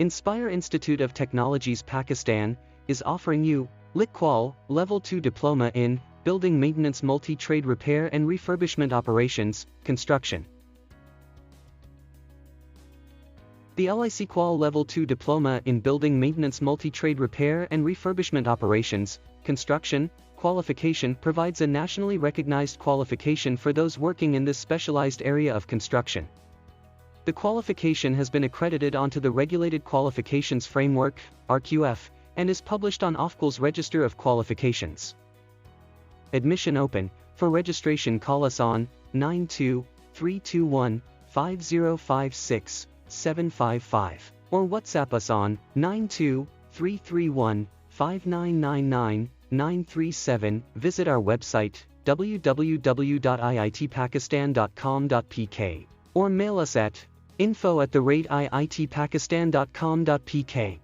Inspire Institute of Technologies Pakistan is offering you LicQual Level 2 Diploma in Building Maintenance Multi-Trade Repair and Refurbishment Operations, Construction. The LicQual Level 2 Diploma in Building Maintenance Multi-Trade Repair and Refurbishment Operations, Construction, qualification provides a nationally recognized qualification for those working in this specialized area of construction. The qualification has been accredited onto the Regulated Qualifications Framework, RQF, and is published on OFQL's Register of Qualifications. Admission open. For registration call us on 92-321-5056-755 or WhatsApp us on 92-331-5999-937. Visit our website www.iitpakistan.com.pk or mail us at info@iitpakistan.com.pk.